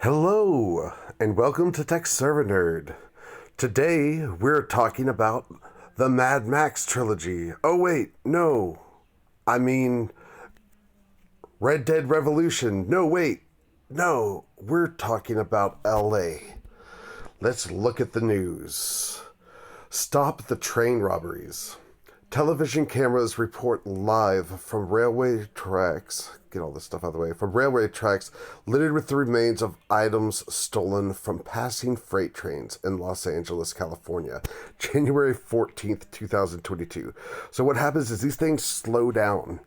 Hello, and welcome to Tech Server Nerd. Today, we're talking about the Mad Max trilogy. Oh, wait, no. I mean, Red Dead Revolution. No, wait. No, we're talking about LA. Let's look at the news. Stop the train robberies. Television cameras report live from railway tracks. Get all this stuff out of the way. From railway tracks littered with the remains of items stolen from passing freight trains in Los Angeles, California, January 14th, 2022. So what happens is these things slow down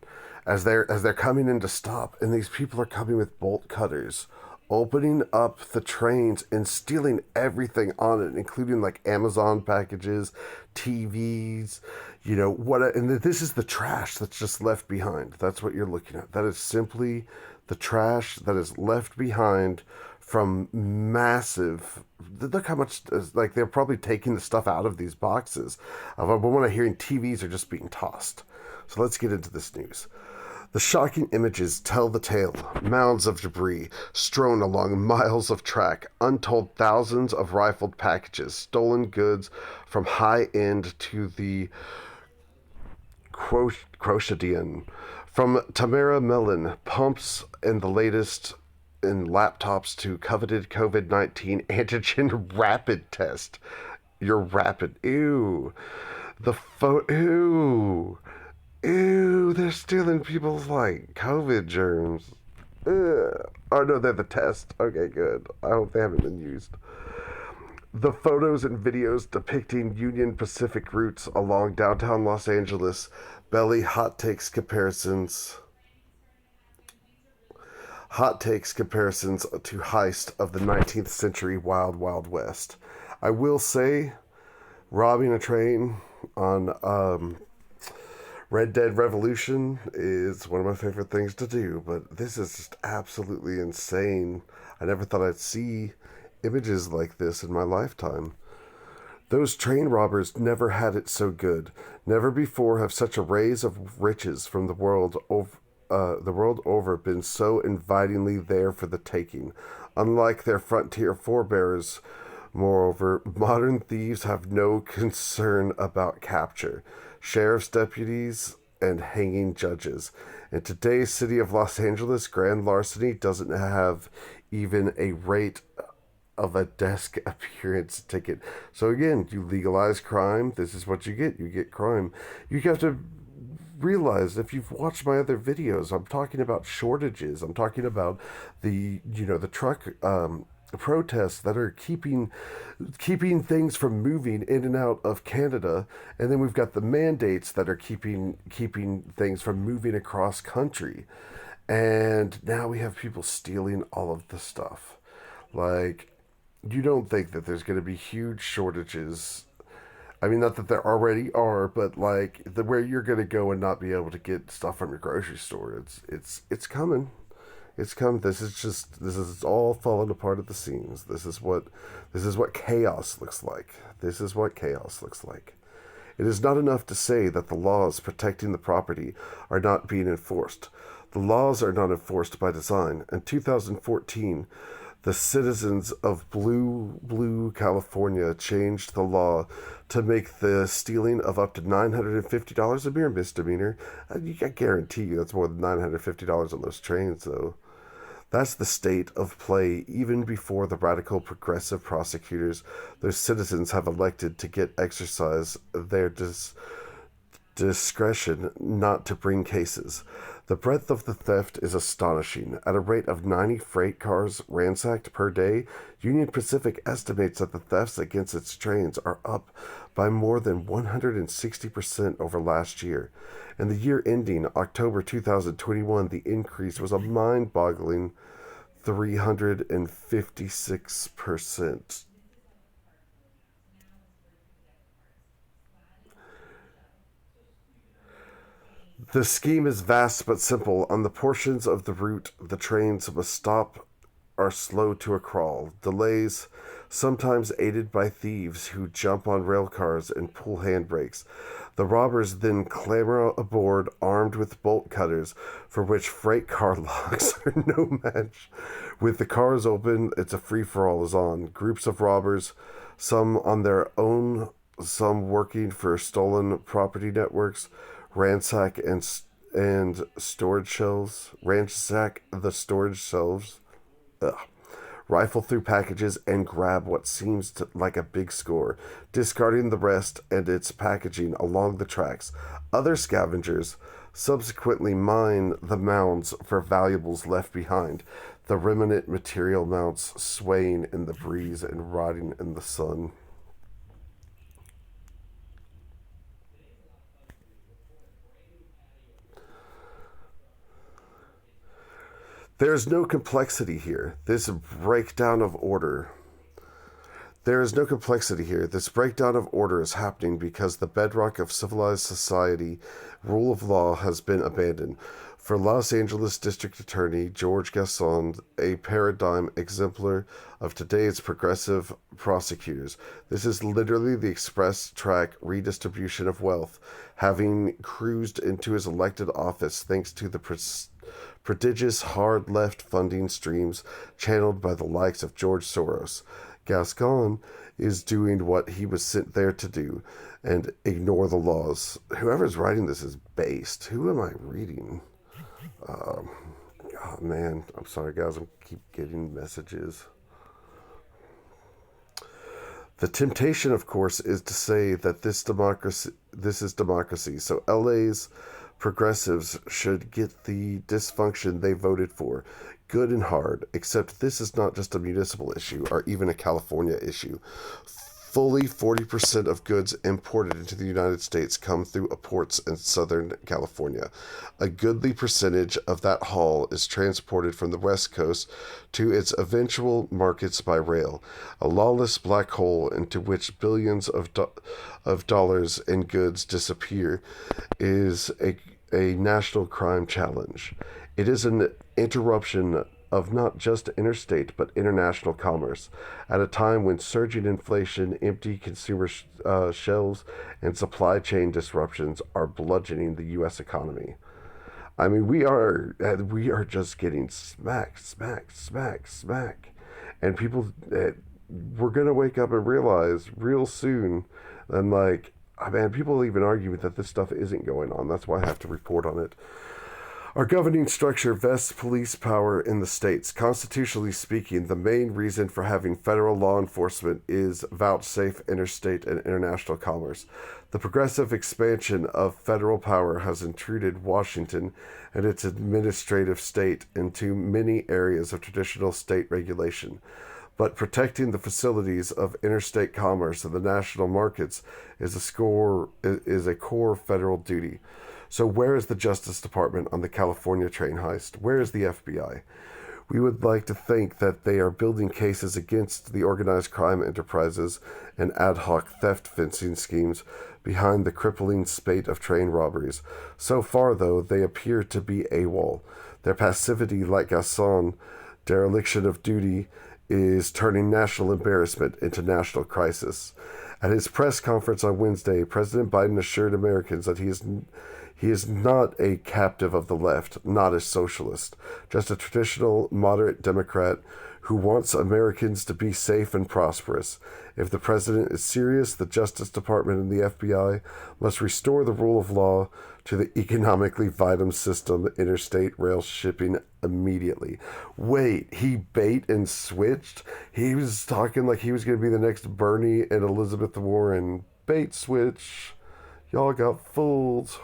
as they're coming in to stop, and these people are coming with bolt cutters, opening up the trains and stealing everything on it, including like Amazon packages, TVs, and this is the trash that's just left behind. That's what you're looking at. That is simply the trash that is left behind from massive. Look how much, like, they're probably taking the stuff out of these boxes. But when I'm hearing TVs are just being tossed. So let's get into this news. The shocking images tell the tale. Mounds of debris strewn along miles of track, untold thousands of rifled packages, stolen goods from high-end to the quotidian. From Tamara Mellon, pumps and the latest in laptops to coveted COVID-19 antigen rapid test. Your rapid. Ew. Ew. Ew, they're stealing people's, like, COVID germs. Ugh. Oh, no, they're the test. Okay, good. I hope they haven't been used. The photos and videos depicting Union Pacific routes along downtown Los Angeles belly hot takes comparisons to heist of the 19th century Wild Wild West. I will say, robbing a train on Red Dead Revolution is one of my favorite things to do, but this is just absolutely insane. I never thought I'd see images like this in my lifetime. Those train robbers never had it so good. Never before have such arrays of riches from the world over been so invitingly there for the taking. Unlike their frontier forebears, moreover, modern thieves have no concern about capture. Sheriff's deputies and hanging judges. In today's city of Los Angeles, grand larceny doesn't have even a rate of a desk appearance ticket. So again, you legalize crime. This is what you get. You get crime. You have to realize, if you've watched my other videos, I'm talking about shortages. I'm talking about the truck protests that are keeping things from moving in and out of Canada, and then we've got the mandates that are keeping things from moving across country, and now we have people stealing all of the stuff. Like, you don't think that there's going to be huge shortages. I mean, not that there already are, but like where you're going to go and not be able to get stuff from your grocery store. It's coming. It's come. This is all falling apart at the seams. This is what chaos looks like. This is what chaos looks like. It is not enough to say that the laws protecting the property are not being enforced. The laws are not enforced by design. In 2014, the citizens of Blue, California changed the law to make the stealing of up to $950 a mere misdemeanor. I guarantee you that's more than $950 on those trains, though. That's the state of play even before the radical progressive prosecutors those citizens have elected to get exercise their discretion not to bring cases. The breadth of the theft is astonishing. At a rate of 90 freight cars ransacked per day, Union Pacific estimates that the thefts against its trains are up by more than 160% over last year. In the year ending October 2021, the increase was a mind-boggling 356%. The scheme is vast but simple. On the portions of the route the trains must stop are slow to a crawl. Delays, sometimes aided by thieves who jump on rail cars and pull handbrakes. The robbers then clamber aboard armed with bolt cutters, for which freight car locks are no match. With the cars open, it's a free-for-all is on. Groups of robbers, some on their own, some working for stolen property networks, ransack and storage shelves. Ransack the storage shelves. Ugh. Rifle through packages and grab what seems like a big score, discarding the rest and its packaging along the tracks. Other scavengers subsequently mine the mounds for valuables left behind, the remnant material mounts swaying in the breeze and rotting in the sun. There's no complexity here. This breakdown of order There is no complexity here. This breakdown of order is happening because the bedrock of civilized society, rule of law, has been abandoned. For Los Angeles District Attorney George Gascon, a paradigm exemplar of today's progressive prosecutors, this is literally the express track redistribution of wealth, having cruised into his elected office thanks to the prodigious hard left funding streams channeled by the likes of George Soros. Gascon is doing what he was sent there to do and ignore the laws. Whoever's writing this is based. Who am I reading? Oh man, I'm sorry guys, I keep getting messages. The temptation, of course, is to say that this is democracy. So LA's progressives should get the dysfunction they voted for, good and hard, except this is not just a municipal issue or even a California issue. Fully 40% of goods imported into the United States come through ports in Southern California. A goodly percentage of that haul is transported from the West Coast to its eventual markets by rail, a lawless black hole into which billions of dollars in goods disappear is a national crime challenge. It is an interruption of not just interstate but international commerce, at a time when surging inflation, empty consumer shelves, and supply chain disruptions are bludgeoning the U.S. economy. I mean, we are just getting smack, and people, we're gonna wake up and realize real soon, and like, man, people even argue that this stuff isn't going on. That's why I have to report on it. Our governing structure vests police power in the states. Constitutionally speaking, the main reason for having federal law enforcement is vouchsafe interstate and international commerce. The progressive expansion of federal power has intruded Washington and its administrative state into many areas of traditional state regulation. But protecting the facilities of interstate commerce and the national markets is a core federal duty. So where is the Justice Department on the California train heist? Where is the FBI? We would like to think that they are building cases against the organized crime enterprises and ad hoc theft fencing schemes behind the crippling spate of train robberies. So far, though, they appear to be AWOL. Their passivity, like Gasson, dereliction of duty, is turning national embarrassment into national crisis. At his press conference on Wednesday, President Biden assured Americans that he is not a captive of the left, not a socialist, just a traditional moderate Democrat who wants Americans to be safe and prosperous. If the president is serious, the Justice Department and the FBI must restore the rule of law to the economically vital system, interstate rail shipping, immediately. Wait, he bait and switched? He was talking like he was going to be the next Bernie and Elizabeth Warren. Bait switch. Y'all got fooled.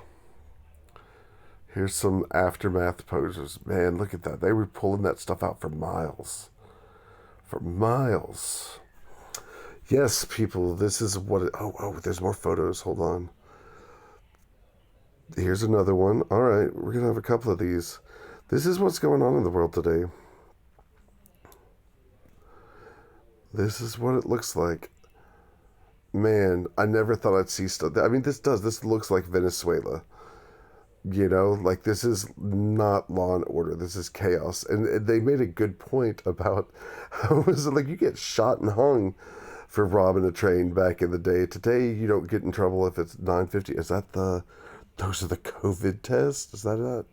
Here's some aftermath poses. Man, look at that. They were pulling that stuff out for miles. For miles. Yes, people, this is what it... Oh, there's more photos. Hold on. Here's another one. All right, we're going to have a couple of these. This is what's going on in the world today. This is what it looks like. Man, I never thought I'd see stuff. I mean, this looks like Venezuela. You know, like, this is not law and order. This is chaos. And they made a good point about how is it like you get shot and hung for robbing a train back in the day. Today, you don't get in trouble if it's 950. Is that those are the COVID tests? Is that it?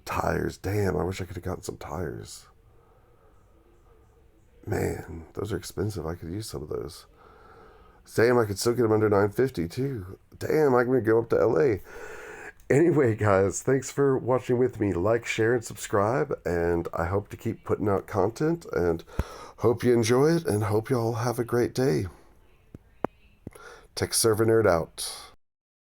Tires. Damn, I wish I could have gotten some tires. Man, those are expensive. I could use some of those. Damn, I could still get them under 950 too. Damn, I'm going to go up to LA. Anyway, guys, thanks for watching with me. Like, share, and subscribe. And I hope to keep putting out content. And hope you enjoy it. And hope you all have a great day. Tech Server Nerd out.